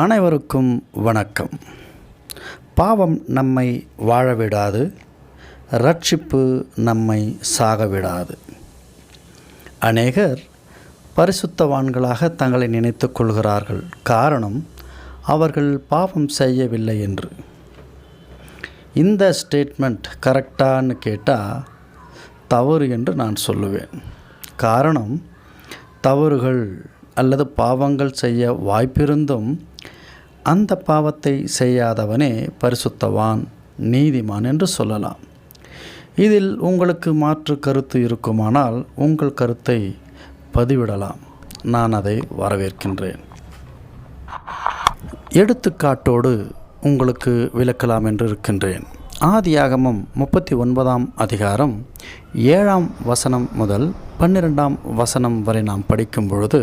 அனைவருக்கும் வணக்கம். பாவம் நம்மை வாழவிடாது, ரட்சிப்பு நம்மை சாகவிடாது. அநேகர் பரிசுத்தவான்களாக தங்களை நினைத்து கொள்கிறார்கள். காரணம், அவர்கள் பாவம் செய்யவில்லை என்று. இந்த ஸ்டேட்மெண்ட் கரெக்டான்னு கேட்டால் தவறு என்று நான் சொல்லுவேன். காரணம், தவறுகள் அல்லது பாவங்கள் செய்ய வாய்ப்பிருந்தும் அந்த பாவத்தை செய்யாதவனே பரிசுத்தவான், நீதிமான் என்று சொல்லலாம். இதில் உங்களுக்கு மாற்று கருத்து இருக்குமானால் உங்கள் கருத்தை பதிவிடலாம். நான் அதை வரவேற்கின்றேன். எடுத்துக்காட்டோடு உங்களுக்கு விளக்கலாம் என்று இருக்கின்றேன். ஆதியாகமம் 39ஆம் அதிகாரம் 7ஆம் வசனம் முதல் 12ஆம் வசனம் வரை நாம் படிக்கும் பொழுது,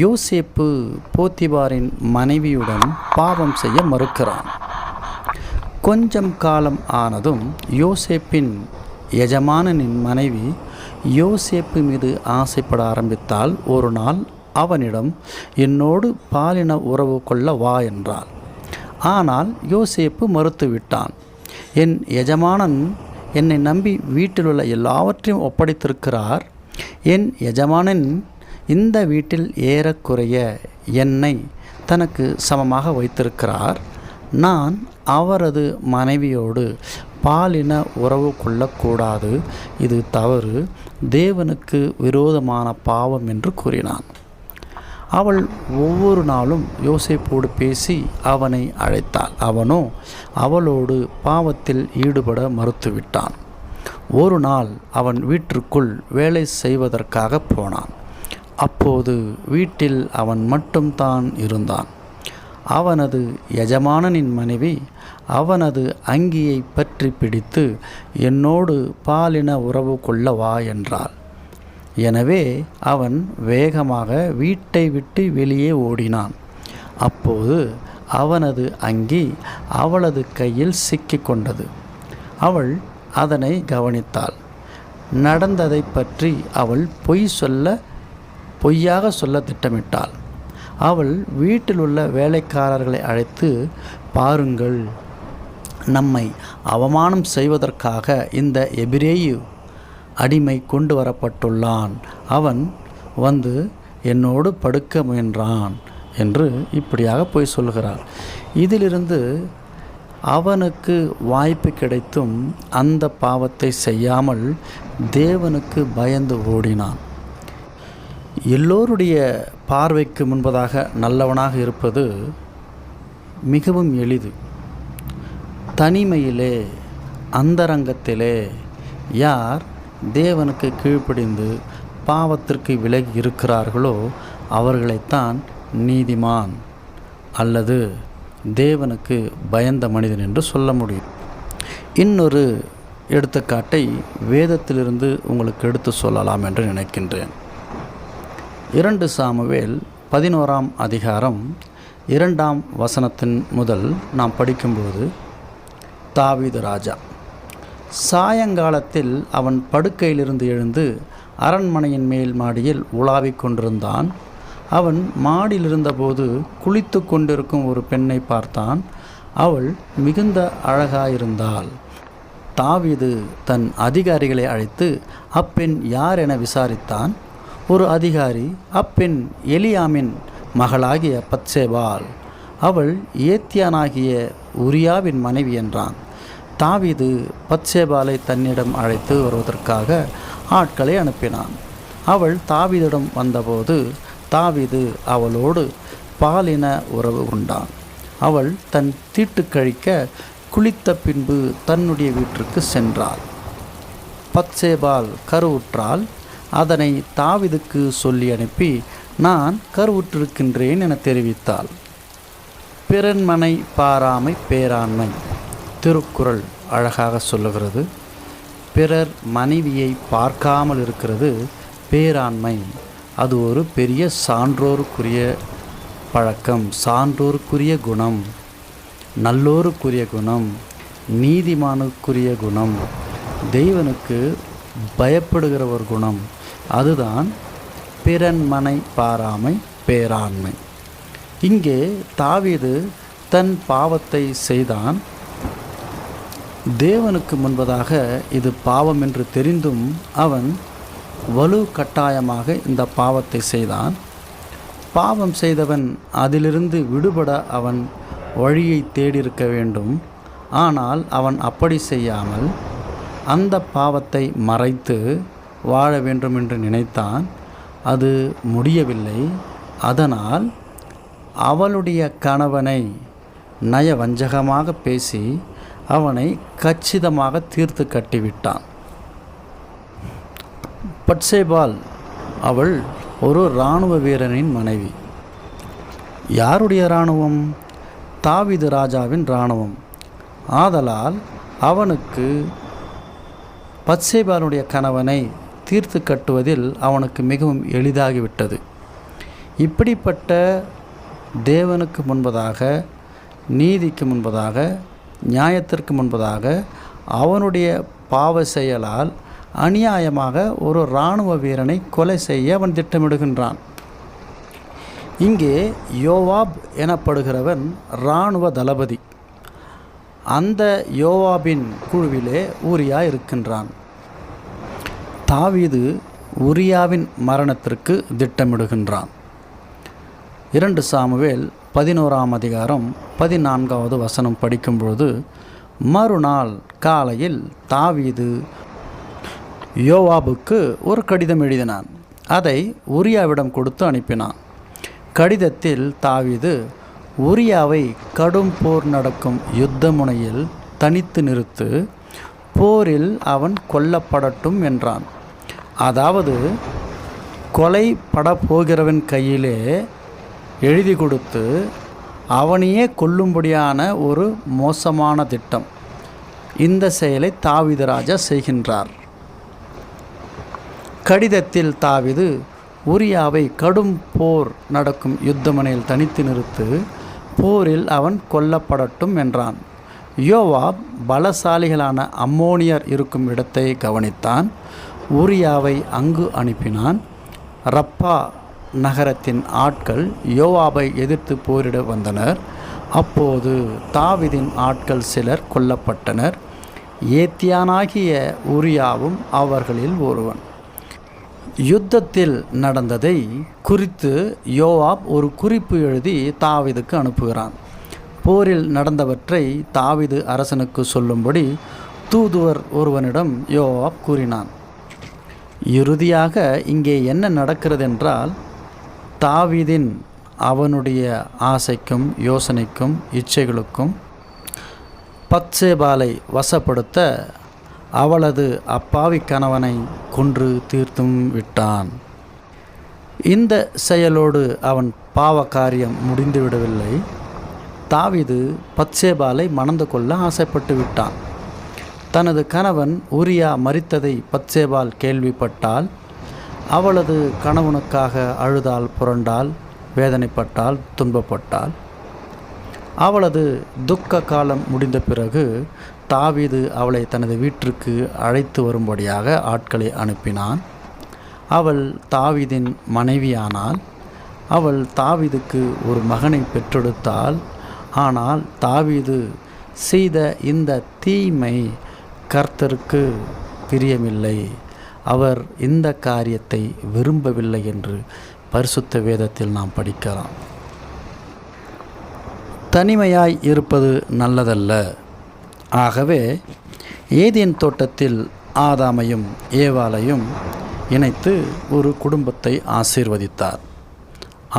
யோசேப்பு போத்திபாரின் மனைவியுடன் பாவம் செய்ய மறுக்கிறான். கொஞ்சம் காலம் ஆனதும் யோசேப்பின் எஜமானனின் மனைவி யோசேப்பு மீது ஆசைப்பட ஆரம்பித்தால், ஒரு நாள் அவனிடம் என்னோடு பாலின உறவு கொள்ள வா என்றாள். ஆனால் யோசேப்பு மறுத்துவிட்டான். என் எஜமானன் என்னை நம்பி வீட்டிலுள்ள எல்லாவற்றையும் ஒப்படைத்திருக்கிறார். என் எஜமானன் இந்த வீட்டில் ஏறக்குறைய என்னை தனக்கு சமமாக வைத்திருக்கிறார். நான் அவரது மனைவியோடு பாலின உறவு கொள்ளக்கூடாது. இது தவறு, தேவனுக்கு விரோதமான பாவம் என்று கூறினான். அவள் ஒவ்வொரு நாளும் யோசேப்போடு பேசி அவனை அழைத்தாள். அவனோ அவளோடு பாவத்தில் ஈடுபட மறுத்துவிட்டான். ஒரு நாள் அவன் வீட்டிற்குள் வேலை செய்வதற்காக போனான். அப்போது வீட்டில் அவன் மட்டும்தான் இருந்தான். அவனது எஜமானனின் மனைவி அவனது அங்கியை பற்றி பிடித்து என்னோடு பாலின உறவு கொள்ள வா என்றாள். எனவே அவன் வேகமாக வீட்டை விட்டு வெளியே ஓடினான். அப்போது அவனது அங்கி அவளது கையில் சிக்கிக்கொண்டது. அவள் அதனை கவனித்தாள். நடந்ததை பற்றி அவள் பொய்யாக சொல்ல திட்டமிட்டாள். அவள் வீட்டில் உள்ள வேலைக்காரர்களை அழைத்து, பாருங்கள், நம்மை அவமானம் செய்வதற்காக இந்த எபிரேயு அடிமை கொண்டு வரப்பட்டுள்ளான். அவன் வந்து என்னோடு படுக்க முயன்றான் என்று இப்படியாக போய் சொல்கிறார். இதிலிருந்து அவனுக்கு வாய்ப்பு கிடைத்தும் அந்த பாவத்தை செய்யாமல் தேவனுக்கு பயந்து ஓடினான். எல்லோருடைய பார்வைக்கு முன்பதாக நல்லவனாக இருப்பது மிகவும் எளிது. தனிமையிலே, அந்தரங்கத்திலே யார் தேவனுக்கு கீழ்ப்படிந்து பாவத்திற்கு விலகி இருக்கிறார்களோ அவர்களைத்தான் நீதிமான் அல்லது தேவனுக்கு பயந்த மனிதன் என்று சொல்ல முடியும். இன்னொரு எடுத்துக்காட்டை வேதத்திலிருந்து உங்களுக்கு எடுத்து சொல்லலாம் என்று நினைக்கின்றேன். 2 சாமுவேல் 11ஆம் அதிகாரம் 2ஆம் வசனத்தின் முதல் நாம் படிக்கும்போது, தாவீது ராஜா சாயங்காலத்தில் அவன் படுக்கையிலிருந்து எழுந்து அரண்மனையின் மேல் மாடியில் உலாவிக் கொண்டிருந்தான். அவன் மாடியில் இருந்தபோது குளித்து கொண்டிருக்கும் ஒரு பெண்ணை பார்த்தான். அவள் மிகுந்த அழகாயிருந்தாள். தாவீது தன் அதிகாரிகளை அழைத்து அப்பெண் யார் என விசாரித்தான். ஒரு அதிகாரி, அப்பெண் எலியாமின் மகளாகிய பத்சேபாள், அவள் ஏத்தியானாகிய உரியாவின் மனைவி என்றான். தாவீது பத்சேபாலை தன்னிடம் அழைத்து வருவதற்காக ஆட்களை அனுப்பினான். அவள் தாவீதிடம் வந்தபோது தாவீது அவளோடு பாலின உறவு கொண்டான். அவள் தன் தீட்டு கழிக்க குளித்த பின்பு தன்னுடைய வீட்டிற்கு சென்றாள். பத்சேபாள் கருவுற்றாள். அதனை தாவீதுக்கு சொல்லி அனுப்பி, நான் கருவுற்றிருக்கின்றேன் என தெரிவித்தாள். பிறன்மனை பாராமை பேராண்மை. திருக்குறள் அழகாக சொல்லுகிறது, பிறர் மனைவியை பார்க்காமல் இருக்கிறது பேராண்மை. அது ஒரு பெரிய சான்றோருக்குரிய பழக்கம், சான்றோருக்குரிய குணம், நல்லோருக்குரிய குணம், நீதிமானுக்குரிய குணம், தெய்வனுக்கு பயப்படுகிற ஒரு குணம். அதுதான் பிறன்மனை பாராமை பேராண்மை. இங்கே தாவீது தன் பாவத்தை செய்தான். தேவனுக்கு முன்பதாக இது பாவம் என்று தெரிந்தும் அவன் வலு கட்டாயமாக இந்த பாவத்தை செய்தான். பாவம் செய்தவன் அதிலிருந்து விடுபட அவன் வழியை தேடியிருக்க வேண்டும். ஆனால் அவன் அப்படி செய்யாமல் அந்த பாவத்தை மறைத்து வாழ வேண்டும் என்று நினைத்தான். அது முடியவில்லை. அதனால் அவளுடைய கணவனை நயவஞ்சகமாக பேசி அவனை கச்சிதமாக தீர்த்து கட்டிவிட்டான். பத்சேபாள் அவள் ஒரு இராணுவ வீரனின் மனைவி. யாருடைய இராணுவம்? தாவீது ராஜாவின் இராணுவம். ஆதலால் அவனுக்கு பத்சேபாளுடைய கணவனை தீர்த்து கட்டுவதில் அவனுக்கு மிகவும் எளிதாகிவிட்டது. இப்படிப்பட்ட தேவனுக்கு முன்பதாக, நீதிக்கு முன்பதாக, நியாயத்திற்கு முன்பதாக அவனுடைய பாவ செயலால் அநியாயமாக ஒரு இராணுவ வீரனை கொலை செய்ய அவன் திட்டமிடுகின்றான். இங்கே யோவாப் எனப்படுகிறவன் இராணுவ தளபதி. அந்த யோவாபின் குழுவிலே ஊரியா இருக்கின்றான். தாவீது உரியாவின் மரணத்திற்கு திட்டமிடுகின்றான். 2 சாமுவேல் 11ஆம் அதிகாரம் 14வது வசனம் படிக்கும்பொழுது, மறுநாள் காலையில் தாவீது யோவாபுக்கு ஒரு கடிதம் எழுதினான். அதை உரியாவிடம் கொடுத்து அனுப்பினான். கடிதத்தில் தாவீது உரியாவை கடும் போர் நடக்கும் யுத்த முனையில் தனித்து நிறுத்து, போரில் அவன் கொல்லப்படட்டும் என்றான். அதாவது கொலைப்பட போகிறவன் கையிலே எழுதி கொடுத்து அவனையே கொல்லும்படியான ஒரு மோசமான திட்டம். இந்த செயலை தாவீது ராஜா செய்கின்றார். கடிதத்தில் தாவீது உரியாவை கடும் போர் நடக்கும் யுத்தமனையில் தனித்து நிறுத்து, போரில் அவன் கொல்லப்படட்டும் என்றான். யோவாப் பலசாலிகளான அம்மோனியர் இருக்கும் இடத்தை கவனித்தான். உரியாவை அங்கு அனுப்பினான். ரப்பா நகரத்தின் ஆட்கள் யோவாபை எதிர்த்து போரிட வந்தனர். அப்போது தாவீதின் ஆட்கள் சிலர் கொல்லப்பட்டனர். ஏத்தியானாகிய உரியாவும் அவர்களில் ஒருவன். யுத்தத்தில் நடந்ததை குறித்து யோவாப் ஒரு குறிப்பு எழுதி தாவீதுக்கு அனுப்புகிறான். போரில் நடந்தவற்றை தாவீது அரசனுக்கு சொல்லும்படி தூதுவர் ஒருவனிடம் யோவாப் கூறினான். இறுதியாக இங்கே என்ன நடக்கிறது என்றால், தாவீதின் அவனுடைய ஆசைக்கும் யோசனைக்கும் இச்சைகளுக்கும் பத்சேபாலை வசப்படுத்த அவளது அப்பாவி கணவனை கொன்று தீர்த்தும் விட்டான். இந்த செயலோடு அவன் பாவ காரியம் முடிந்துவிடவில்லை. தாவீது பத்சேபாலை மணந்து கொள்ள ஆசைப்பட்டு விட்டான். தனது கணவன் உரியா மரித்ததை பத்சேபால் கேள்விப்பட்டால் அவளது கணவனுக்காக அழுதால், புரண்டால், வேதனைப்பட்டால், துன்பப்பட்டால். அவளது துக்க காலம் முடிந்த பிறகு தாவீது அவளை தனது வீட்டிற்கு அழைத்து வரும்படியாக ஆட்களை அனுப்பினான். அவள் தாவீதின் மனைவியானால். அவள் தாவீதுக்கு ஒரு மகனை பெற்றெடுத்தாள். ஆனால் தாவீது செய்த இந்த தீமை கர்த்தருக்கு பிரியமில்லை. அவர் இந்த காரியத்தை விரும்பவில்லை என்று பரிசுத்த வேதத்தில் நாம் படிக்கலாம். தனிமையாய் இருப்பது நல்லதல்ல. ஆகவே ஏதேன் தோட்டத்தில் ஆதாமையும் ஏவாளையும் இணைத்து ஒரு குடும்பத்தை ஆசீர்வதித்தார்.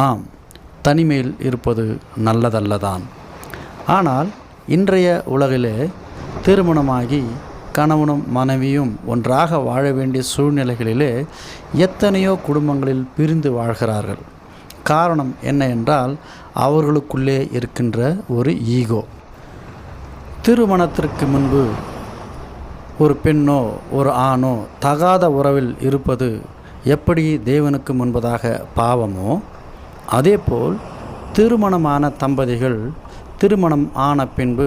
ஆம், தனிமையில் இருப்பது நல்லதல்லதான். ஆனால் இன்றைய உலகிலே திருமணமாகி கணவனும் மனைவியும் ஒன்றாக வாழ வேண்டிய சூழ்நிலைகளிலே எத்தனையோ குடும்பங்களில் பிரிந்து வாழ்கிறார்கள். காரணம் என்ன என்றால், அவர்களுக்குள்ளே இருக்கின்ற ஒரு ஈகோ. திருமணத்திற்கு முன்பு ஒரு பெண்ணோ ஒரு ஆணோ தகாத உறவில் இருப்பது எப்படி தேவனுக்கு முன்பதாக பாவமோ, அதேபோல் திருமணமான தம்பதிகள் திருமணம் ஆன பின்பு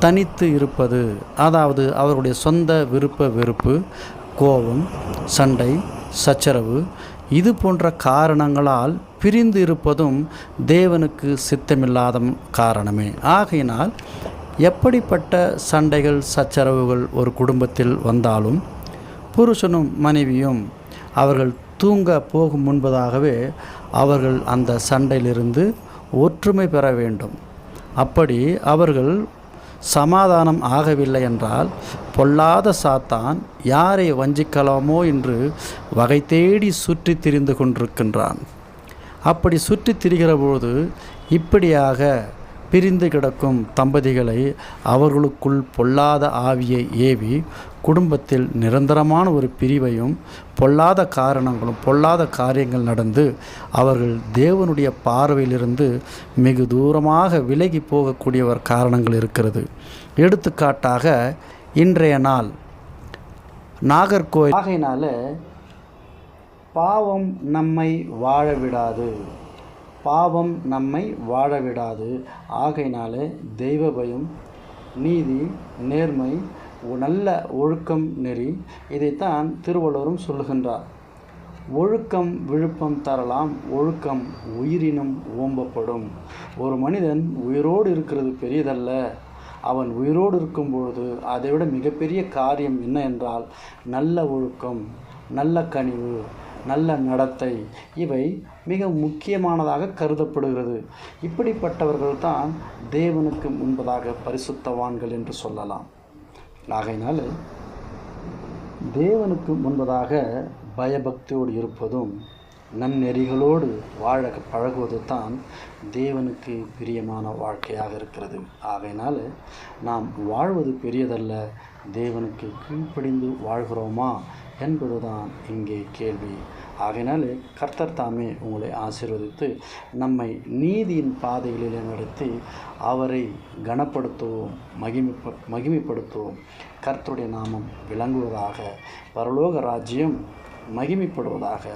தனித்து இருப்பது, அதாவது அவருடைய சொந்த விருப்ப வெறுப்பு, கோபம், சண்டை, சச்சரவு இது போன்ற காரணங்களால் பிரிந்து இருப்பதும் தேவனுக்கு சித்தமில்லாத காரணமே. ஆகையினால் எப்படிப்பட்ட சண்டைகள் சச்சரவுகள் ஒரு குடும்பத்தில் வந்தாலும் புருஷனும் மனைவியும் அவர்கள் தூங்க போகும் முன்பதாகவே அவர்கள் அந்த சண்டையிலிருந்து ஒற்றுமை பெற வேண்டும். அப்படி அவர்கள் சமாதானம் ஆகவில்லை என்றால் பொல்லாத சாத்தான் யாரை வஞ்சிக்கலாமோ என்று வகை தேடி சுற்றி திரிந்து கொண்டிருக்கின்றான். அப்படி சுற்றி திரிகிற பொழுது இப்படியாக பிரிந்து கிடக்கும் தம்பதிகளை அவர்களுக்குள் பொல்லாத ஆவியை ஏவி குடும்பத்தில் நிரந்தரமான ஒரு பிரிவையும் பொல்லாத காரியங்கள் நடந்து அவர்கள் தேவனுடைய பார்வையிலிருந்து மிக தூரமாக விலகி போகக்கூடிய ஒரு காரணங்கள் இருக்கிறது. எடுத்துக்காட்டாக இன்றைய நாள் நாகர்கோவில் ஆகையினால பாவம் நம்மை வாழ விடாது. ஆகையினால தெய்வ பயம், நீதி, நேர்மை, நல்ல ஒழுக்கம் நெறி, இதைத்தான் திருவள்ளுவரும் சொல்லுகின்றார். ஒழுக்கம் விழுப்பம் தரலாம், ஒழுக்கம் உயிரினும் ஓம்பப்படும். ஒரு மனிதன் உயிரோடு இருக்கிறது பெரியதல்ல. அவன் உயிரோடு இருக்கும்பொழுது அதைவிட மிகப்பெரிய காரியம் என்ன என்றால் நல்ல ஒழுக்கம், நல்ல கனிவு, நல்ல நடத்தை, இவை மிக முக்கியமானதாக கருதப்படுகிறது. இப்படிப்பட்டவர்கள்தான் தேவனுக்கு முன்பதாக பரிசுத்தவான்கள் என்று சொல்லலாம். ஆகையினால தேவனுக்கு முன்பதாக பயபக்தியோடு இருப்பதும் நன்னெறிகளோடு வாழ பழகுவது தான் தேவனுக்கு பிரியமான வாழ்க்கையாக இருக்கிறது. ஆகையினால நாம் வாழ்வது பெரியதல்ல, தேவனுக்கு கீழ்ப்படிந்து வாழ்கிறோமா என்பதுதான் இங்கே கேள்வி. ஆகையினாலே கர்த்தர் தாமே உங்களை ஆசீர்வதித்து நம்மை நீதியின் பாதைகளிலே நடத்தி அவரை கனப்படுத்துவோம், மகிமைப்படுத்துவோம். கர்த்தருடைய நாமம் விளங்குவதாக, பரலோக ராஜ்யம் மகிமைப்படுவதாக.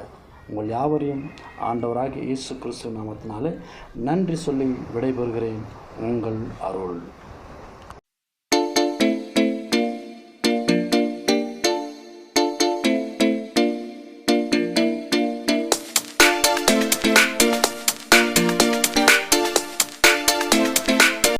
உங்கள் யாவரையும் ஆண்டவராகிய இயேசு கிறிஸ்து நாமத்தினாலே நன்றி சொல்லி விடைபெறுகிறேன். உங்கள் அருள்.